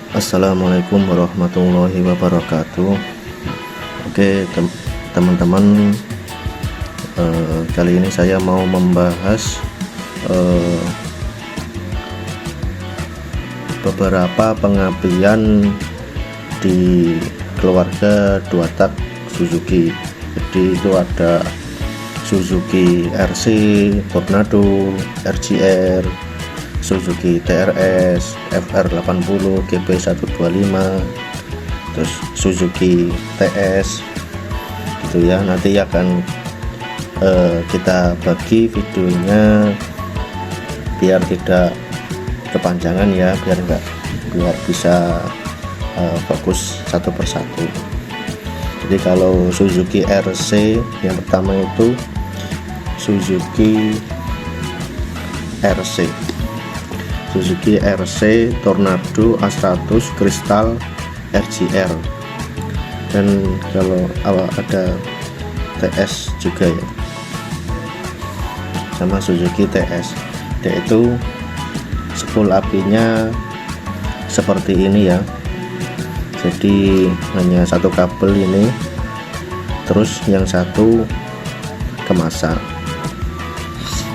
Assalamualaikum warahmatullahi wabarakatuh. Oke teman-teman, kali ini saya mau membahas beberapa pengapian di keluarga 2 tak Suzuki. Jadi itu ada Suzuki RC, Tornado, RGR, Suzuki TRS, FR80, GP125, terus Suzuki TS gitu ya. Nanti akan kita bagi videonya biar tidak kepanjangan ya, biar bisa fokus satu persatu. Jadi kalau Suzuki RC yang pertama itu Suzuki RC Tornado A100 Kristal RGR, dan kalau ada TS juga ya, sama Suzuki TS. Dia itu spool apinya seperti ini ya, jadi hanya satu kabel ini, terus yang satu kemasan.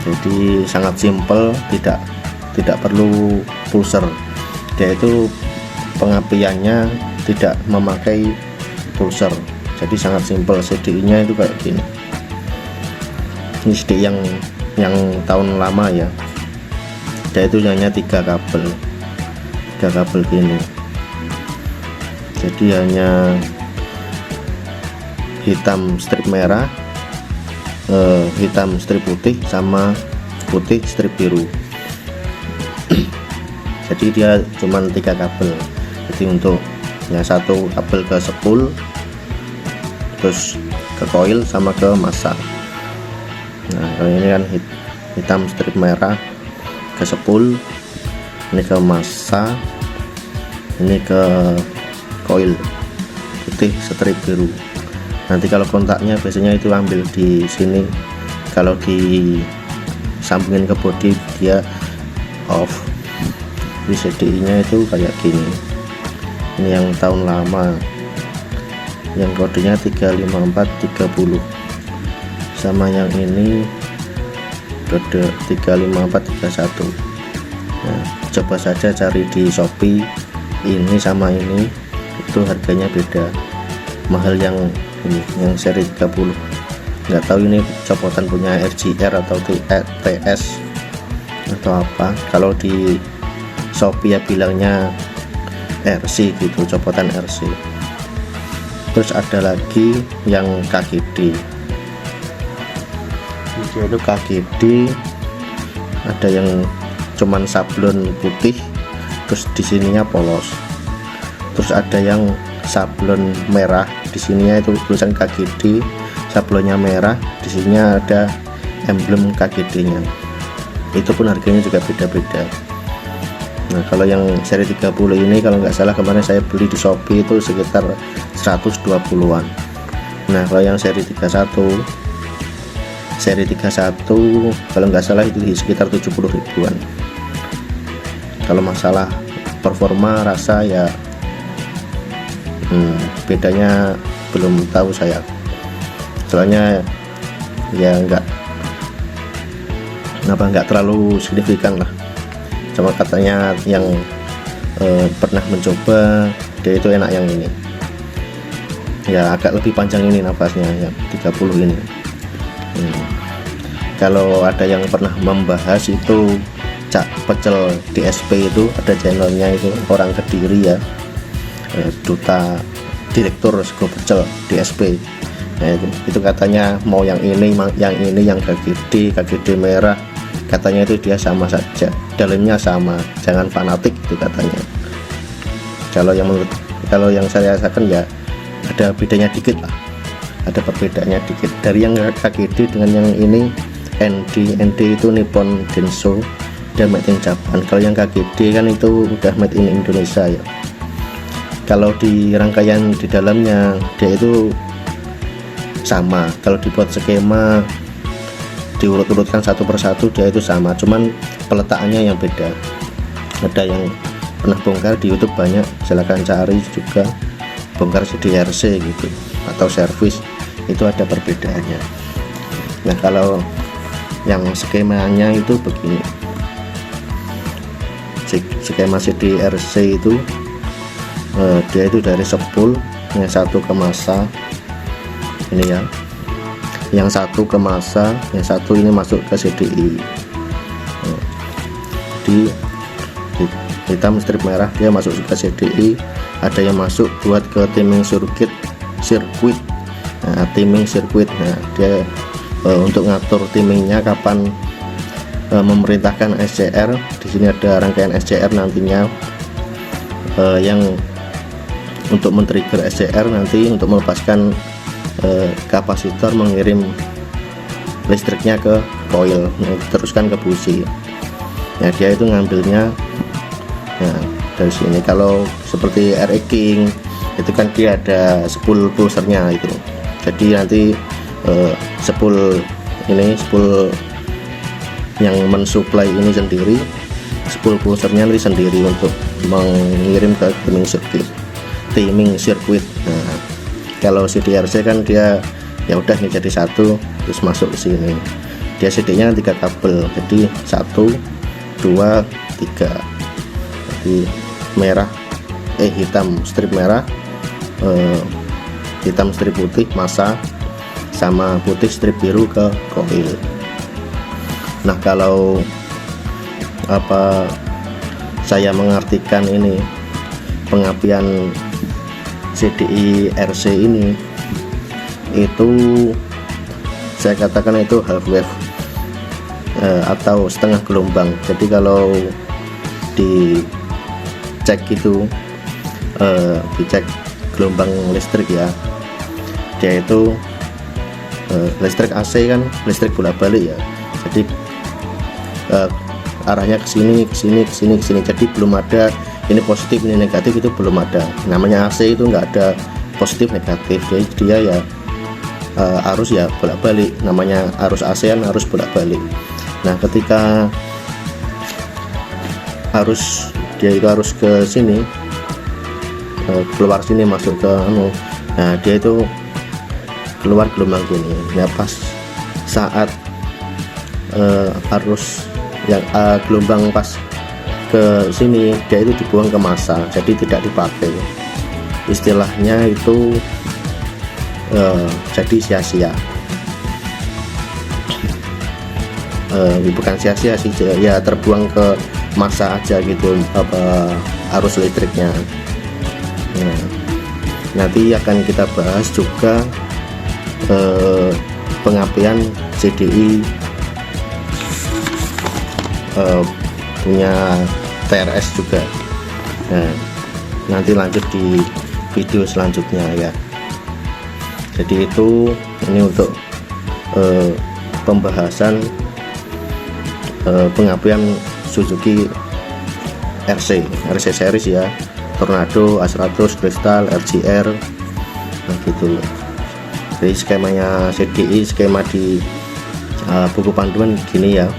Jadi sangat simpel, tidak perlu pulser. Dia itu pengapiannya tidak memakai pulser, jadi sangat simpel. CDI nya itu kayak gini. Ini CDI yang tahun lama ya. Dia itu hanya 3 kabel gini, jadi hanya hitam strip merah, hitam strip putih, sama putih strip biru. Jadi dia cuma 3 kabel. Jadi untuk yang satu kabel ke spool, terus ke coil, sama ke massa. Nah kalau ini kan hitam strip merah ke spool, ini ke massa, ini ke coil, putih strip biru. Nanti kalau kontaknya biasanya itu ambil di sini, kalau disambungin ke bodi dia off. Di CDI nya itu kayak gini. Ini yang tahun lama, yang kodenya 35430, sama yang ini kode 35431. Nah, coba saja cari di Shopee, ini sama ini itu harganya beda, mahal yang ini, yang seri 30. Nggak tahu ini copotan punya RGR atau TS atau apa. Kalau di Shopee ya bilangnya RC gitu, copotan RC. Terus ada lagi yang KGD. Dia itu KGD, ada yang cuman sablon putih, terus di sininya polos. Terus ada yang sablon merah, di sininya itu tulisan KGD, sablonnya merah, di sininya ada emblem KGD-nya. Itu pun harganya juga beda-beda. Nah kalau yang seri 30 ini kalau nggak salah kemarin saya beli di Shopee itu sekitar 120-an. Nah kalau yang seri 31 kalau nggak salah itu sekitar 70 ribuan. Kalau masalah performa rasa ya bedanya belum tahu saya, soalnya ya nggak terlalu signifikan lah. Cuma katanya yang pernah mencoba dia itu enak yang ini ya, agak lebih panjang ini nafasnya yang 30 ini. Kalau ada yang pernah membahas itu Cak Pecel DSP, itu ada channelnya, itu orang Kediri ya, duta direktur Sego Pecel DSP. Nah, itu katanya mau yang ini yang KGD merah, katanya itu dia sama saja, dalamnya sama, jangan fanatik itu katanya. Kalau yang saya rasakan ya ada bedanya dikit lah, ada perbedaannya dikit dari yang KGD dengan yang ini. ND itu Nippon Denso, udah made in Japan. Kalau yang KGD kan itu udah made in Indonesia ya. Kalau di rangkaian di dalamnya dia itu sama, kalau dibuat skema diurut-urutkan satu persatu dia itu sama, cuman peletakannya yang beda. Ada yang pernah bongkar di YouTube banyak, silahkan cari juga bongkar CDRC gitu atau servis, itu ada perbedaannya. Nah kalau yang skemanya itu begini, skema CDRC itu dia itu dari spool, yang satu ke massa ini ya, yang satu ke massa, yang satu ini masuk ke CDI. Di hitam strip merah dia masuk ke CDI, ada yang masuk buat ke timing sirkuit. Nah, timing sirkuit, nah dia untuk ngatur timingnya kapan memerintahkan SCR. Di sini ada rangkaian SCR nantinya yang untuk men-trigger SCR nanti untuk melepaskan kapasitor mengirim listriknya ke coil, teruskan ke busi. Nah dia itu ngambilnya dari sini. Kalau seperti RE King itu kan dia ada spool pulsernya itu, jadi nanti spool yang mensuplai ini sendiri, spool pulsernya nanti sendiri untuk mengirim ke timing sirkuit. Nah kalau CDRC kan dia ya udah nih jadi satu terus masuk ke sini, dia CD-nya 3 kabel, jadi 1 2 3, jadi merah hitam strip merah, hitam strip putih massa, sama putih strip biru ke coil. Nah kalau apa saya mengartikan ini pengapian CDI RC ini, itu saya katakan itu half wave atau setengah gelombang. Jadi kalau dicek itu dicek gelombang listrik ya, dia itu listrik AC kan listrik bolak-balik ya, jadi arahnya ke sini ke sini ke sini ke sini, jadi belum ada ini positif ini negatif, itu belum ada. Namanya AC itu nggak ada positif negatif, jadi dia ya arus ya bolak-balik, namanya arus ASEAN, arus bolak-balik. Nah ketika arus dia itu harus ke sini, keluar sini masuk ke nah dia itu keluar gelombang gini. Nah pas saat arus yang gelombang pas ke sini, dia itu dibuang ke massa, jadi tidak dipakai. Istilahnya itu jadi sia-sia. Bukan sia-sia sih ya, terbuang ke massa aja gitu arus listriknya. Nah, nanti akan kita bahas juga pengapian CDI punya TRS juga. Nah, nanti lanjut di video selanjutnya ya. Jadi itu ini untuk pembahasan pengapian Suzuki RC series ya, Tornado, A100, Crystal, RGR, nah gitu. Jadi skemanya CDI, skema di buku panduan gini ya.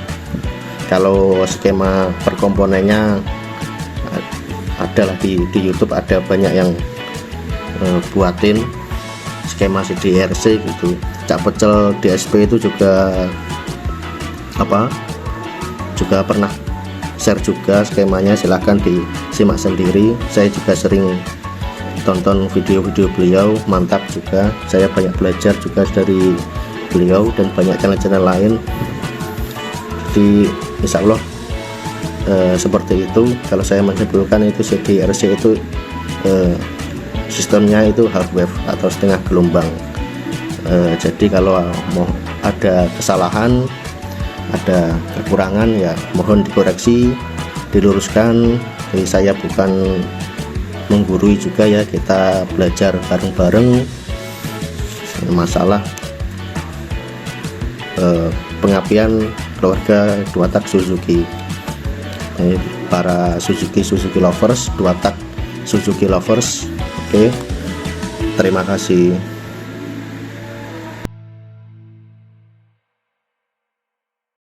Kalau skema per komponennya adalah di YouTube ada banyak yang buatin skema CDRC gitu. Cak Pecel DSP itu juga juga pernah share juga skemanya, silahkan disimak sendiri. Saya juga sering tonton video-video beliau, mantap juga. Saya banyak belajar juga dari beliau dan banyak channel-channel lain. Jadi insya Allah seperti itu. Kalau saya menyimpulkan itu CDRC itu sistemnya itu half wave atau setengah gelombang. Jadi kalau mau ada kesalahan, ada kekurangan ya mohon dikoreksi, diluruskan. Jadi saya bukan menggurui juga ya, kita belajar bareng-bareng masalah pengapian keluarga 2 tak Suzuki. Para Suzuki lovers, 2 tak Suzuki lovers. Oke, terima kasih.